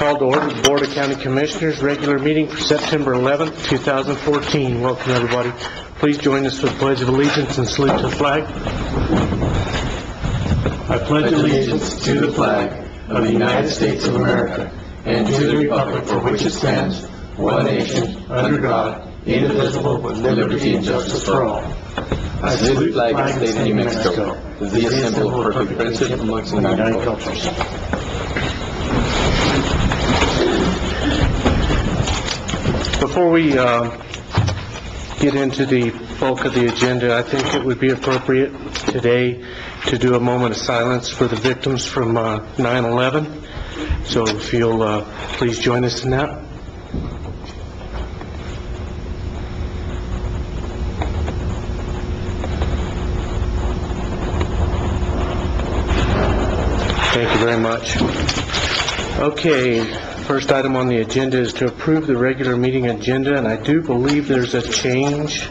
Call to order the Board of County Commissioners regular meeting for September 11th, 2014. Welcome, everybody. Please join us for the Pledge of Allegiance and salute to the flag. I pledge allegiance to the flag of the United States of America and to the republic for which it stands, one nation, under God, indivisible, with liberty and justice for all. I salute the flag of the state of New Mexico, the symbol of perfect friendship amongst the United cultures. Before we get into the bulk of the agenda, I think it would be appropriate today to do a moment of silence for the victims from 9/11. So if you'll please join us in that. Thank you very much. Okay, first item on the agenda is to approve the regular meeting agenda, and I do believe there's a change.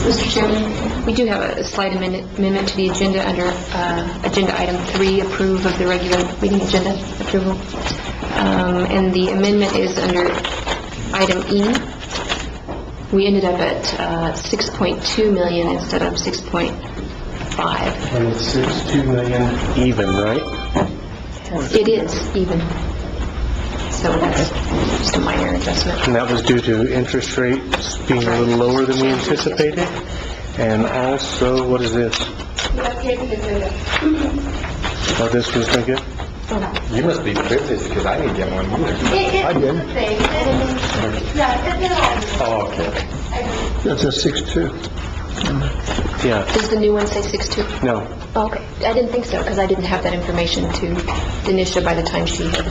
Mr. Chairman, we do have a slight amendment to the agenda under agenda item 3, approve of the regular meeting agenda approval. And the amendment is under item E. We ended up at 6.2 million instead of 6.5. And it's 6.2 million even, right? It is even. So that's just a minor adjustment. And that was due to interest rates being a little lower than we anticipated. And also, what is this? Oh, this was no good? You must be privileged because I didn't get one either. I did. Oh, okay. That's a 6.2. Yeah. Does the new one say 6.2? No. Oh, okay. I didn't think so because I didn't have that information to Denisha by the time she had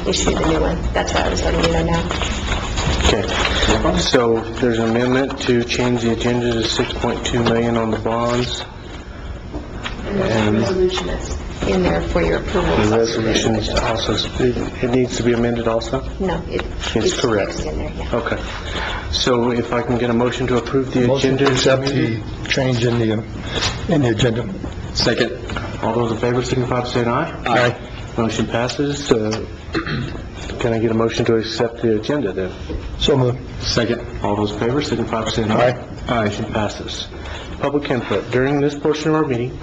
issued the new one. That's why I was letting you know now. Okay. So there's an amendment to change the agenda to 6.2 million on the bonds. And there's a resolution that's in there for your approval. The resolution is also, it needs to be amended also? No, It's correct. It's in there, yeah. Okay. So if I can get a motion to approve the Motion agenda. to accept the change in the agenda. Second. All those in favor signify by saying aye. Aye. Motion passes. Can I get a motion to accept the agenda then? So moved. Second. All those in favor signify by saying aye. Aye. Motion passes. Public input. During this portion of our meeting,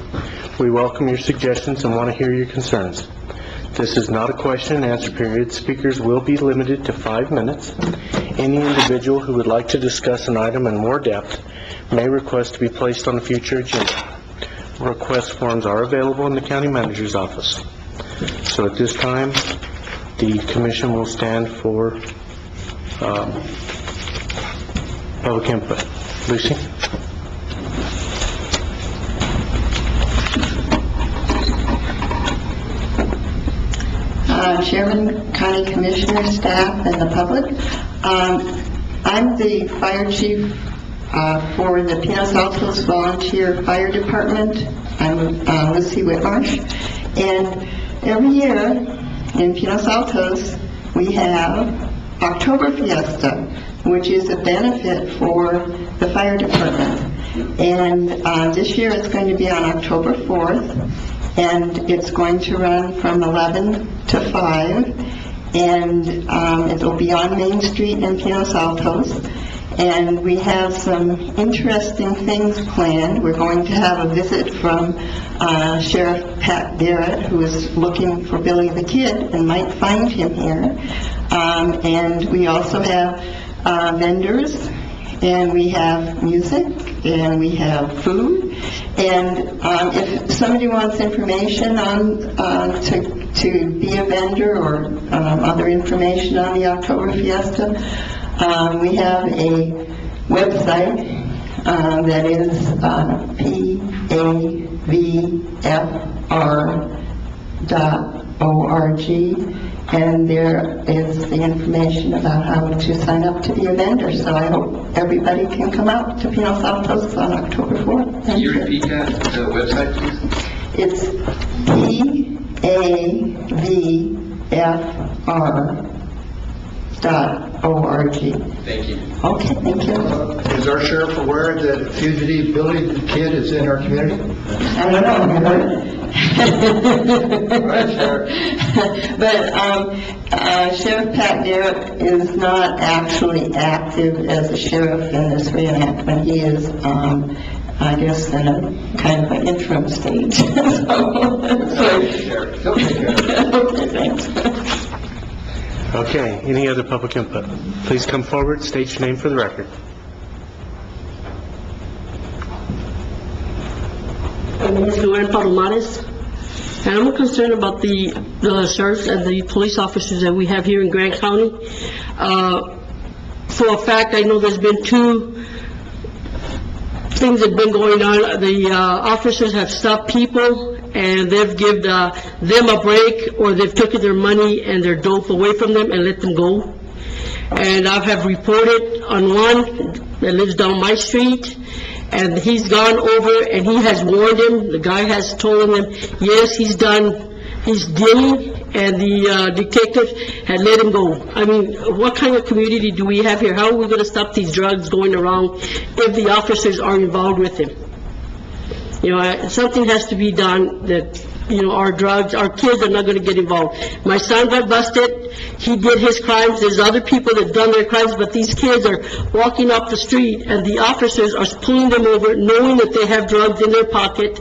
we welcome your suggestions and want to hear your concerns. This is not a question and answer period. Speakers will be limited to 5 minutes. Any individual who would like to discuss an item in more depth may request to be placed on a future agenda. Request forms are available in the county manager's office. So at this time, the commission will stand for public input. Lucy? Chairman, County Commissioner, staff, and the public. I'm the fire chief for the Pinos Altos Volunteer Fire Department. I'm Lucy Whitmarsh. And every year in Pinos Altos, we have October Fiesta, which is a benefit for the fire department. And this year it's going to be on October 4th. And it's going to run from 11 to 5, and it'll be on Main Street in Pinos Altos. And we have some interesting things planned. We're going to have a visit from Sheriff Pat Barrett, who is looking for Billy the Kid and might find him here. And we also have vendors, and we have music, and we have food. And if somebody wants information on to be a vendor or other information on the October Fiesta, we have a website that is pavfr.org, and there is the information about how to sign up to be a vendor. So I hope everybody can come out to Pinos Altos on October 4th. Can you repeat that, the website, please? It's PAVFR Thank you. Okay, thank you. Is our sheriff aware that a fugitive Billy the Kid is in our community? I don't know. But Sheriff Pat Garrett is not actually active as a sheriff in this reenactment. He is, I guess, in a kind of an interim stage. Okay, thanks. Okay, any other public input? Please come forward, state your name for the record. My name is Luann Palomares, and I'm concerned about the sheriffs and the police officers that we have here in Grant County. For a fact, I know there's been two things that have been going on. The officers have stopped people, and they've given them a break, or they've taken their money and their dope away from them and let them go. And I have reported on one that lives down my street, and he's gone over and he has warned him. The guy has told him, yes, he's dealing, and the detective had let him go. I mean, what kind of community do we have here? How are we going to stop these drugs going around if the officers are involved with him? You know, something has to be done that, you know, our kids are not going to get involved. My son got busted. He did his crimes. There's other people that done their crimes, but these kids are walking up the street, and the officers are pulling them over, knowing that they have drugs in their pocket.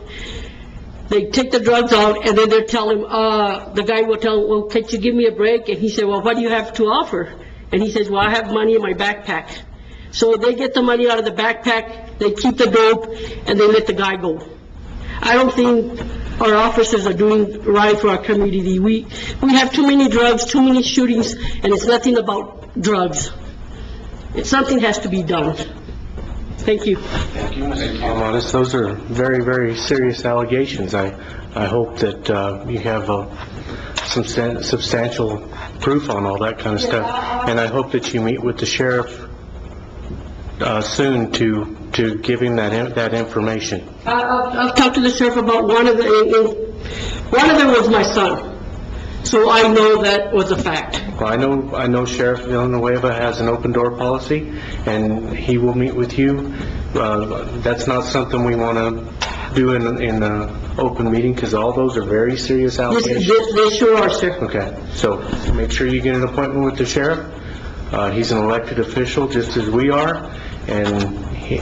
They take the drugs out, and then they're telling, the guy will tell him, well, could you give me a break? And he said, well, what do you have to offer? And he says, well, I have money in my backpack. So they get the money out of the backpack, they keep the dope, and they let the guy go. I don't think our officers are doing right for our community. We have too many drugs, too many shootings, and it's nothing about drugs. Something has to be done. Thank you. I'm honest, those are very, very serious allegations. I hope that you have some substantial proof on all that kind of stuff. And I hope that you meet with the sheriff soon to give him that information. I've talked to the sheriff about one of them was my son. So I know that was a fact. Well, I know Sheriff Villanueva has an open door policy, and he will meet with you. That's not something we want to do in an open meeting, because all those are very serious allegations. Yes, they sure are, sir. Okay, so make sure you get an appointment with the sheriff. He's an elected official, just as we are, and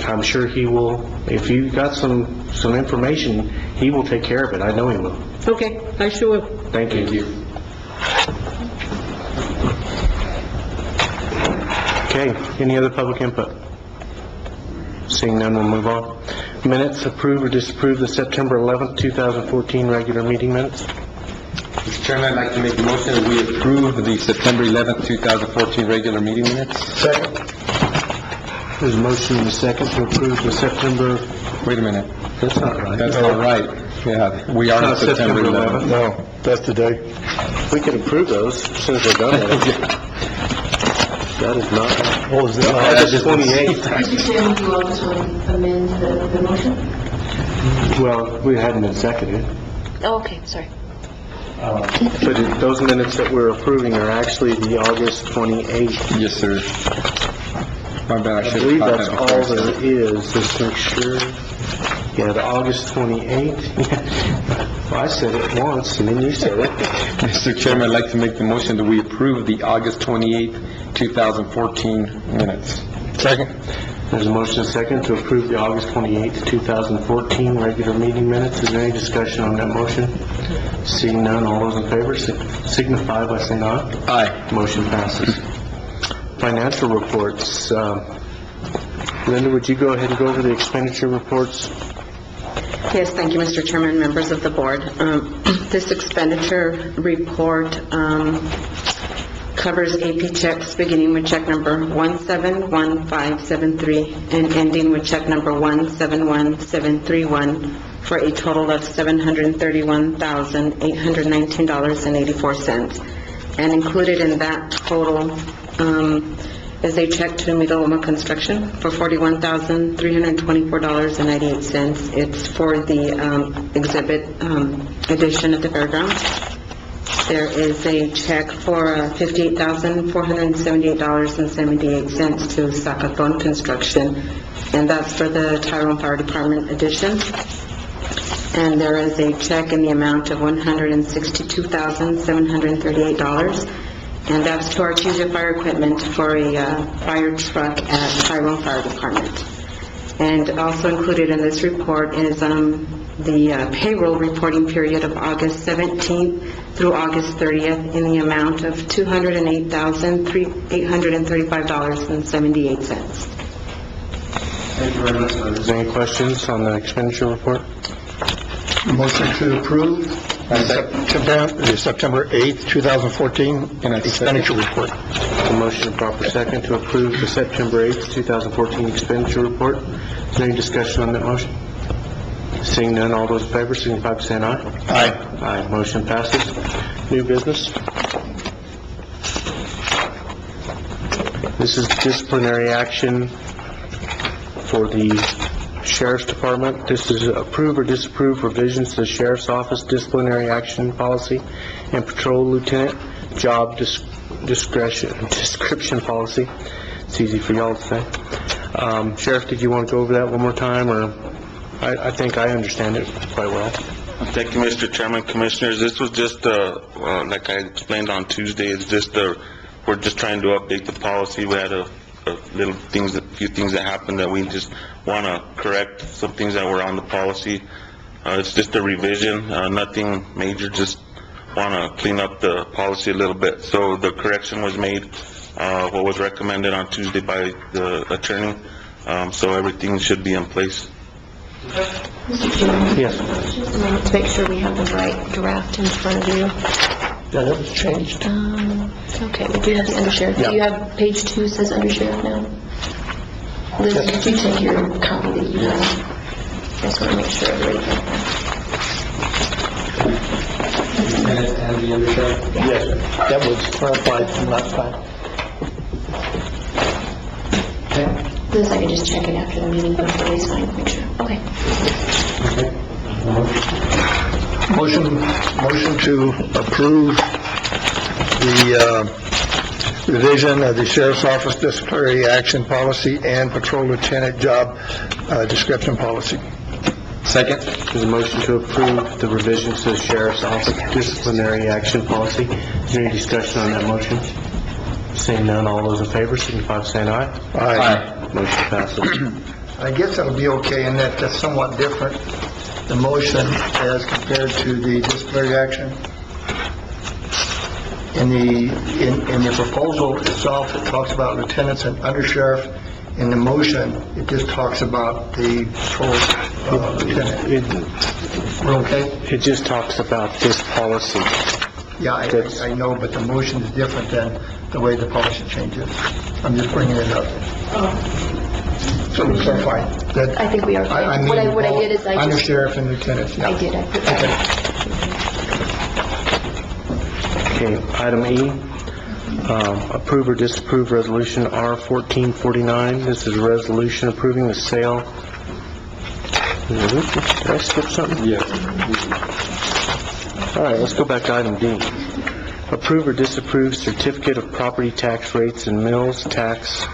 I'm sure he will, if you got some information, he will take care of it. I know he will. Okay, I sure will. Thank you. Okay, any other public input? Seeing none, we'll move on. Minutes, approve or disapprove the September 11th, 2014 regular meeting minutes? Mr. Chairman, I'd like to make a motion that we approve the September 11th, 2014 regular meeting minutes. Second. There's a motion and a second to approve the September... Wait a minute. That's not right. That's not right. Yeah, we are on Not September 11th. No, that's the day. We can approve those as soon as they're done. That is not... What was it? August 28th. Mr. Chairman, do you want to amend the motion? Well, we hadn't been seconded. Oh, okay, sorry. But those minutes that we're approving are actually the August 28th. Yes, sir. My bad, I I should believe have that's caught all that before. there is, let's make sure. Yeah, the August 28th. Well, I said it once, and then you said it. Mr. Chairman, I'd like to make the motion that we approve the August 28th, 2014 minutes. Second. There's a motion and a second to approve the August 28th, 2014 regular meeting minutes. Is there any discussion on that motion? Seeing none, all those in favor signify by saying aye. Aye. Motion passes. Financial reports. Linda, would you go ahead and go over the expenditure reports? Yes, thank you, Mr. Chairman, members of the board. This expenditure report covers AP checks beginning with check number 171573 and ending with check number 171731 for a total of $731,819.84. And included in that total is a check to Middloma Construction for $41,324.98. It's for the exhibit addition at the fairgrounds. there is a check for $58,478.78 to Zacaton Construction, and that's for the Tyrone Fire Department addition. And there is a check in the amount of $162,738, and that's to Artesia Fire Equipment for a fire truck at Tyrone Fire Department. And also included in this report is the payroll reporting period of August 17th through August 30th in the amount of $208,835.78. Thank you very much. Is there any questions on the expenditure report? Motion to approve the September 8th, 2014 expenditure report. A motion and proper second to approve the September 8th, 2014 expenditure report. Is there any discussion on that motion? Seeing none, all those in favor signify by saying aye. Aye. Aye, motion passes. New business. This is disciplinary action for the Sheriff's Department. This is approve or disapprove revisions to the Sheriff's Office disciplinary action policy and patrol lieutenant job description policy. It's easy for y'all to say. Sheriff, did you want to go over that one more time, or? I think I understand it quite well. Thank you, Mr. Chairman, Commissioners. This was just, like I explained on Tuesday, it's just, we're just trying to update the policy. We had a few things that happened that we just want to correct, some things that were on the policy. It's just a revision, nothing major, just want to clean up the policy a little bit. So the correction was made, what was recommended on Tuesday by the attorney, so everything should be in place. Mr. Chairman? Yes. Just a moment to make sure we have the right draft in front of you. Yeah, that was changed. Okay, we do have the undersheriff. Do you have page 2 says undersheriff now? Liz, did you take your copy that you have? Just want to make sure everybody has And the undersheriff? Yes, that was clarified from last time. that. Liz, I can just check it after the meeting before we sign, make sure. Okay. Motion to approve the revision of the Sheriff's Office disciplinary action policy and patrol lieutenant job description policy. Second? There's a motion to approve the revisions to the Sheriff's Office disciplinary action policy. Is there any discussion on that motion? Seeing none, all those in favor signify by saying aye. Aye. Motion passes. I guess that'll be okay in that that's somewhat different, the motion as compared to the disciplinary action. In the proposal itself, it talks about lieutenants and undersheriff. In the motion, it just talks about the patrol lieutenant. We're okay? It just talks about this policy. Yeah, I know, but the motion is different than the way the policy changes. I'm just bringing it up. So to clarify that. I think we are. I mean, What I did is I just... undersheriff and lieutenants, yeah. I did, I put that. Okay, item E, approve or disapprove resolution R-1449. This is a resolution approving the sale. Did I skip something? Yes. All right, let's go back to item D. Approve or disapprove certificate of property tax rates and mills tax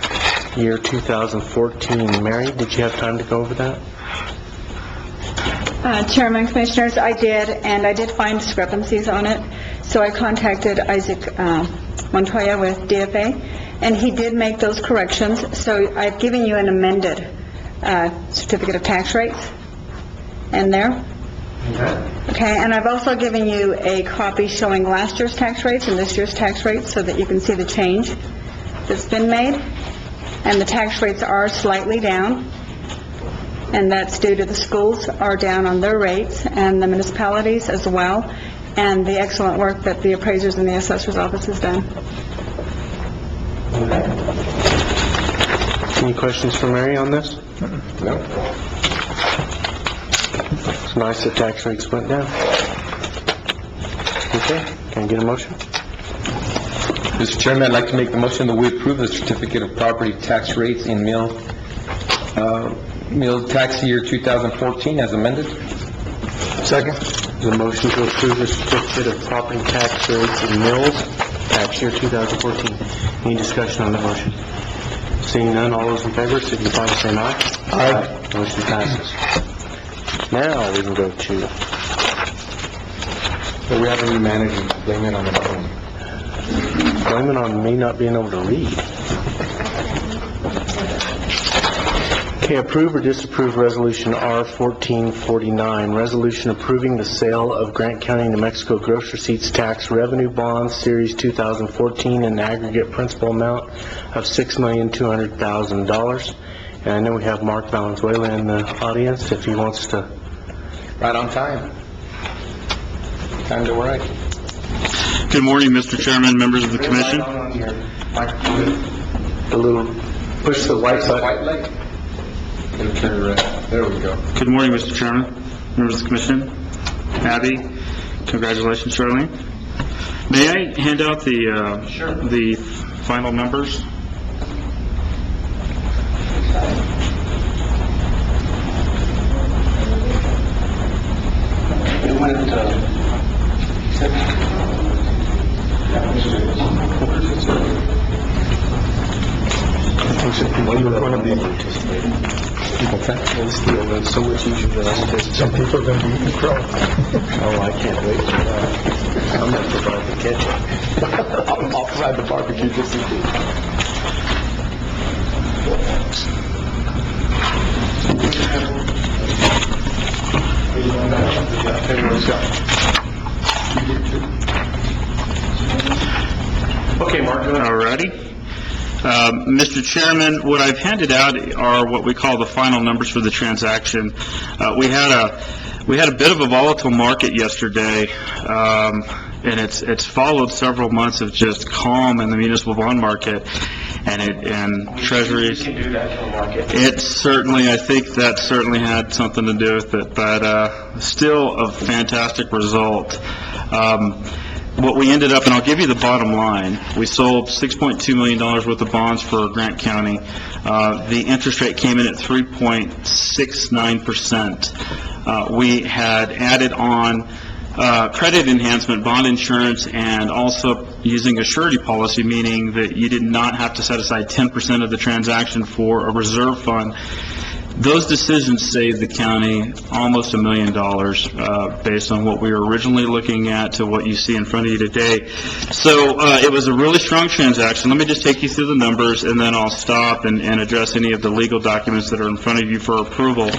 year 2014. Mary, did you have time to go over that? Chairman, Commissioners, I did, and I did find discrepancies on it. So I contacted Isaac Montoya with DFA, and he did make those corrections. So I've given you an amended certificate of tax rates in there. Okay, and I've also given you a copy showing last year's tax rates and this year's tax rates so that you can see the change that's been made. And the tax rates are slightly down, and that's due to the schools are down on their rates and the municipalities as well, and the excellent work that the appraisers and the assessor's office has done. Any questions for Mary on this? No. It's nice that tax rates went down. Okay, can I get a motion? Mr. Chairman, I'd like to make the motion that we approve the certificate of property tax rates in mill tax year 2014 as amended. Second. The motion to approve the certificate of property tax rates in Mills, tax year 2014. Any discussion on the motion? Seeing none, all those in favor signify by saying aye. Aye. Motion passes. Now we can go to, But we have a new manager, blame it on the phone. blame it on me not being able to read. Okay, approve or disapprove Resolution R-1449, resolution approving the sale of Grant County, New Mexico gross receipts tax revenue bonds, Series 2014, in aggregate principal amount of $6,200,000. And I know we have Mark Valenzuela in the audience, if he wants to. Right on time. Time to write. Good morning, Mr. Chairman, members of the commission. The little, push the white button. White light. It'll turn red. There we go. Good morning, Mr. Chairman, members of the commission. Abby, congratulations, Charlene. May I hand out the final numbers? So much easier than anticipated. Some people are going to be eating crow. Oh, I can't wait for that. I'm going to provide the ketchup. I'll provide the barbecue just in case. Okay, Mark, go ahead. All righty. Mr. Chairman, what I've handed out are what we call the final numbers for the transaction. We had a bit of a volatile market yesterday, and it's followed several months of just calm in the municipal bond market and treasuries. You can do that to the market. I think that certainly had something to do with it, but still a fantastic result. What we ended up, and I'll give you the bottom line, we sold $6.2 million worth of bonds for Grant County. The interest rate came in at 3.69%. We had added on credit enhancement, bond insurance, and also using a surety policy, meaning that you did not have to set aside 10% of the transaction for a reserve fund. Those decisions saved the county almost $1 million based on what we were originally looking at to what you see in front of you today. So it was a really strong transaction. Let me just take you through the numbers, and then I'll stop and address any of the legal documents that are in front of you for approval.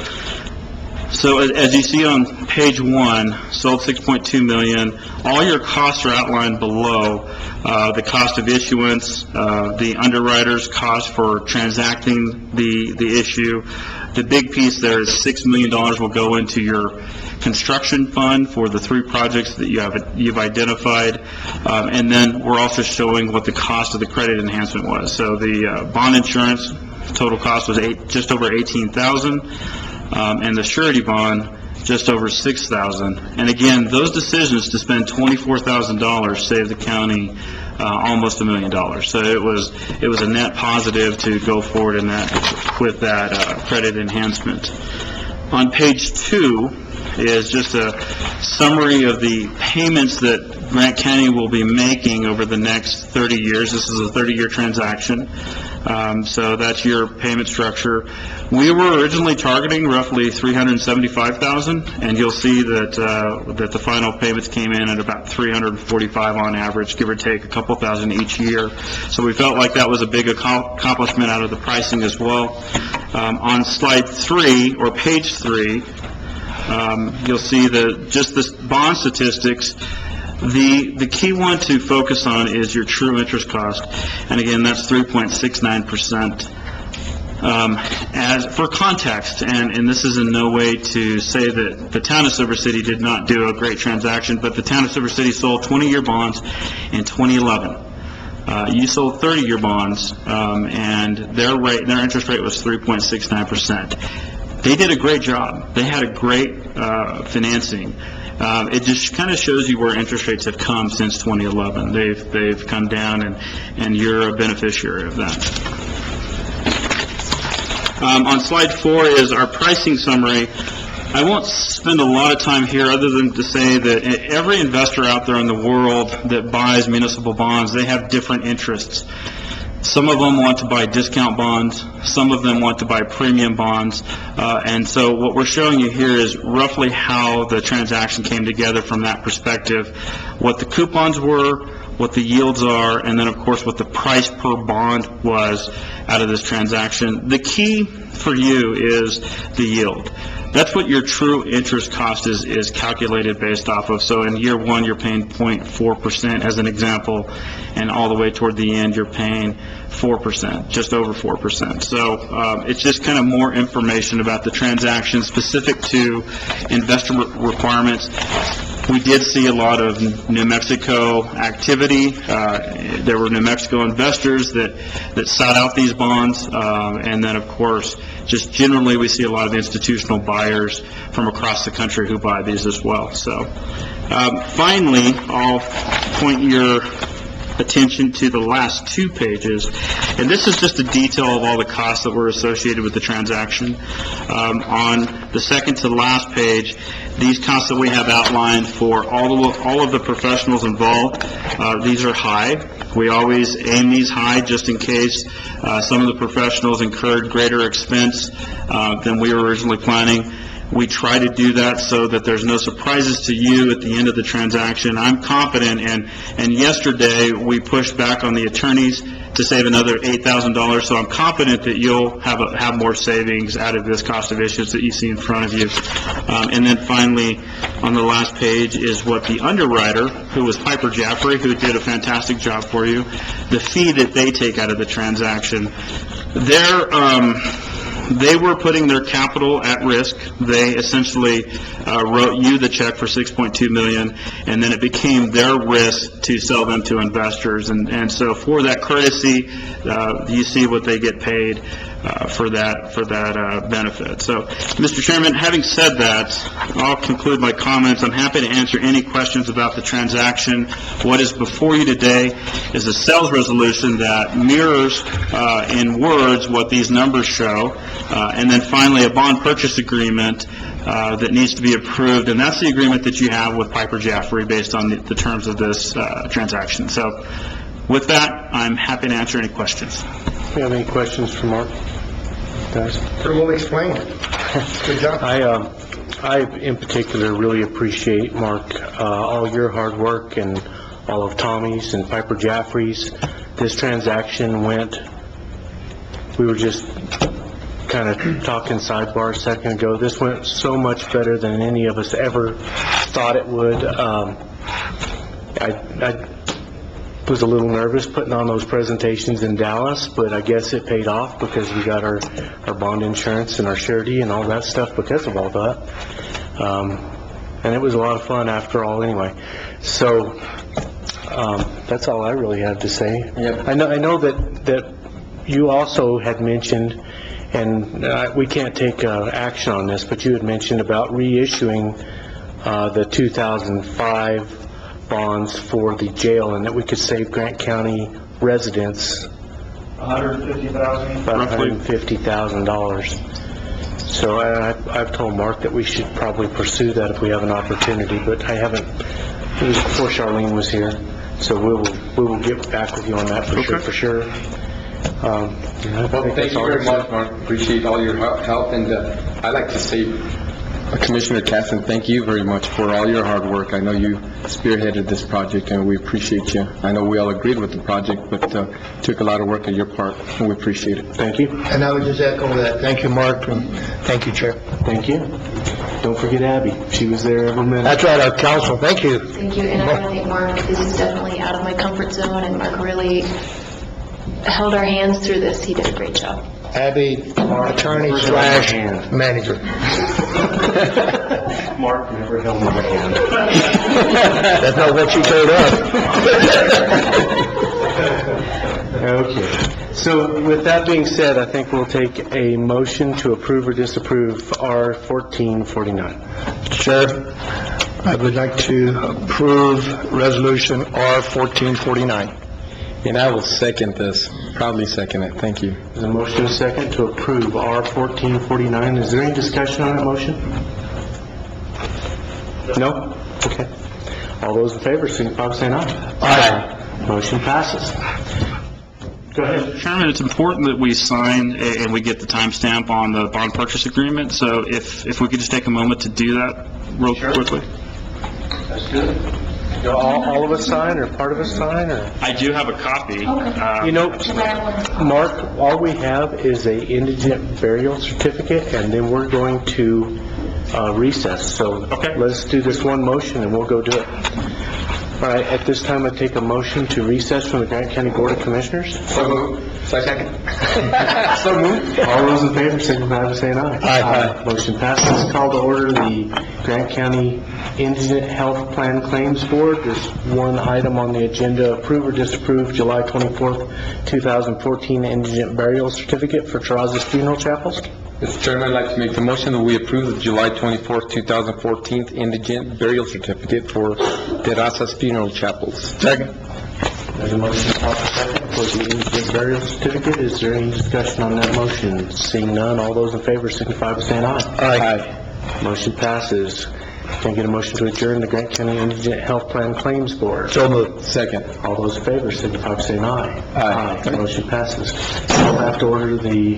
So as you see on page 1, sold $6.2 million. All your costs are outlined below. The cost of issuance, the underwriter's cost for transacting the issue. The big piece there is $6 million will go into your construction fund for the 3 projects that you've identified. And then we're also showing what the cost of the credit enhancement was. So the bond insurance total cost was just over $18,000. And the surety bond, just over $6,000. And again, those decisions to spend $24,000 saved the county almost $1 million. So it was a net positive to go forward with that credit enhancement. On page 2 is just a summary of the payments that Grant County will be making over the next 30 years. This is a 30-year transaction. So that's your payment structure. We were originally targeting roughly $375,000, and you'll see that the final payments came in at about $345 on average, give or take a couple thousand each year. So we felt like that was a big accomplishment out of the pricing as well. On slide 3, or page 3, you'll see just the bond statistics. The key one to focus on is your true interest cost, and again, that's 3.69%. As for context, and this is in no way to say that the town of Silver City did not do a great transaction, but the town of Silver City sold 20-year bonds in 2011. You sold 30-year bonds, and their interest rate was 3.69%. They did a great job. They had a great financing. It just kind of shows you where interest rates have come since 2011. They've come down, and you're a beneficiary of that. On slide 4 is our pricing summary. I won't spend a lot of time here other than to say that every investor out there in the world that buys municipal bonds, they have different interests. Some of them want to buy discount bonds, some of them want to buy premium bonds, and so what we're showing you here is roughly how the transaction came together from that perspective, what the coupons were, what the yields are, and then, of course, what the price per bond was out of this transaction. The key for you is the yield. That's what your true interest cost is calculated based off of. So in year one, you're paying 0.4% as an example, and all the way toward the end, you're paying 4%, just over 4%. So it's just kind of more information about the transaction specific to investor requirements. We did see a lot of New Mexico activity. There were New Mexico investors that sought out these bonds, and then, of course, just generally, we see a lot of institutional buyers from across the country who buy these as well. So, finally, I'll point your attention to the last 2 pages, and this is just a detail of all the costs that were associated with the transaction. On the second to last page, these costs that we have outlined for all of the professionals involved, these are high. We always aim these high just in case some of the professionals incurred greater expense than we were originally planning. We try to do that so that there's no surprises to you at the end of the transaction. I'm confident, and yesterday we pushed back on the attorneys to save another $8,000, so I'm confident that you'll have more savings out of this cost of issues that you see in front of you. And then finally, on the last page is what the underwriter, who was Piper Jaffray, who did a fantastic job for you, the fee that they take out of the transaction. They were putting their capital at risk. They essentially wrote you the check for $6.2 million, and then it became their risk to sell them to investors. And so for that courtesy, you see what they get paid for that benefit. So, Mr. Chairman, having said that, I'll conclude my comments. I'm happy to answer any questions about the transaction. What is before you today is a sales resolution that mirrors in words what these numbers show, and then finally a bond purchase agreement that needs to be approved, and that's the agreement that you have with Piper Jaffray based on the terms of this transaction. So with that, I'm happy to answer any questions. Do you have any questions for Mark? Guys? Pretty well explained. Good job. I in particular really appreciate, Mark, all your hard work and all of Tommy's and Piper Jaffray's. This transaction went, we were just kind of talking sidebar a second ago, this went so much better than any of us ever thought it would. I was a little nervous putting on those presentations in Dallas, but I guess it paid off because we got our bond insurance and our surety and all that stuff because of all that. And it was a lot of fun after all anyway. So that's all I really have to say. Yep. I know that you also had mentioned, and we can't take action on this, but you had mentioned about reissuing the 2005 bonds for the jail, and that we could save Grant County residents $150,000. about $150,000. So I've told Mark that we should probably pursue that if we have an opportunity, but I haven't. It was before Charlene was here, so we will get back with you on that for sure. Well, thank you very much, Mark. Appreciate all your help, and I'd like to say, Commissioner Casson, thank you very much for all your hard work. I know you spearheaded this project, and we appreciate you. I know we all agreed with the project, but took a lot of work on your part, and we appreciate it. Thank you. And I would just echo that. Thank you, Mark, and thank you, Chair. Thank you. Don't forget Abby. She was there every minute. That's right, our council. Thank you. Thank you, and I want to thank Mark. This is definitely out of my comfort zone, and Mark really held our hands through this. He did a great job. Abby, our attorney/manager. Mark never held my hand. That's not what she told us. Okay. So with that being said, I think we'll take a motion to approve or disapprove R 1449. Sir, I would like to approve Resolution R 1449. And I will second this, proudly second it. Thank you. There's a motion and a second to approve R 1449. Is there any discussion on that motion? No? Okay. All those in favor, signify by saying aye. Aye. Motion passes. Go ahead. Mr. Chairman, it's important that we sign and we get the timestamp on the bond purchase agreement, so if we could just take a moment to do that real quickly. That's good. All of us sign, or part of us sign, or? I do have a copy. You know, Mark, all we have is a indigent burial certificate, and then we're going to recess. So Okay. let's do this one motion, and we'll go do it. All right, at this time, I take a motion to recess from the Grant County Board of Commissioners. So moved. Second. So moved. All those in favor, signify by saying aye. Aye. Motion passes. Call to order the Grant County Indigent Health Plan Claims Board. There's one item on the agenda, approve or disapprove July 24th, 2014 indigent burial certificate for Terrazas Funeral Chapels. Mr. Chairman, I'd like to make the motion that we approve the July 24th, 2014 indigent burial certificate for Terrazas Funeral Chapels. Second. There's a motion second for the indigent burial certificate. Is there any discussion on that motion? Seeing none, all those in favor signify by saying aye. Aye. Motion passes. Can I get a motion to adjourn the Grant County Indigent Health Plan Claims Board? So moved. Second. All those in favor signify by saying aye. Aye. Motion passes. I'll have to order the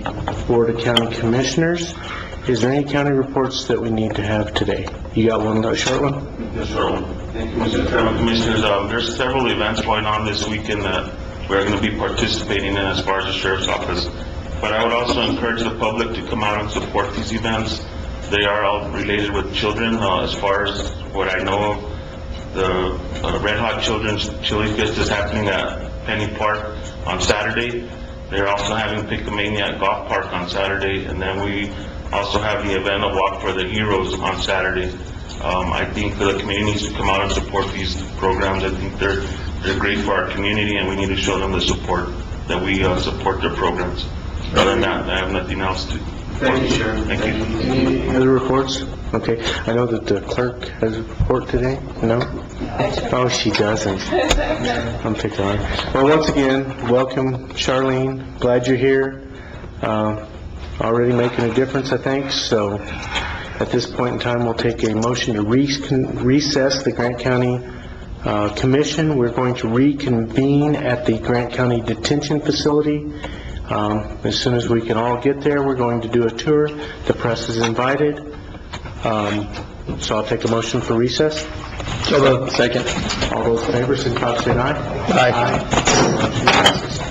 Board of County Commissioners. Is there any county reports that we need to have today? You got one, a short one? Yes, sir. Thank you, Mr. Chairman, Commissioners. There's several events going on this weekend that we're going to be participating in as far as the Sheriff's Office. But I would also encourage the public to come out and support these events. They are all related with children. As far as what I know of, the Red Hot Children's Chili Fest is happening at Penny Park on Saturday. They're also having Pickamania at Golf Park on Saturday. And then we also have the event of Walk for the Heroes on Saturday. I think the community needs to come out and support these programs. I think they're great for our community, and we need to show them the support that we support their programs. Other than that, I have nothing else to. Thank you, Sheriff. Thank you. Any other reports? Okay. I know that the clerk has a report today. No? Oh, she doesn't. I'm picking on her. Well, once again, welcome, Charlene. Glad you're here. Already making a difference, I think. So at this point in time, we'll take a motion to recess the Grant County Commission. We're going to reconvene at the Grant County Detention Facility. As soon as we can all get there, we're going to do a tour. The press is invited. So I'll take a motion for recess. So moved. Second. All those in favor, signify by saying aye. Aye. Motion passes.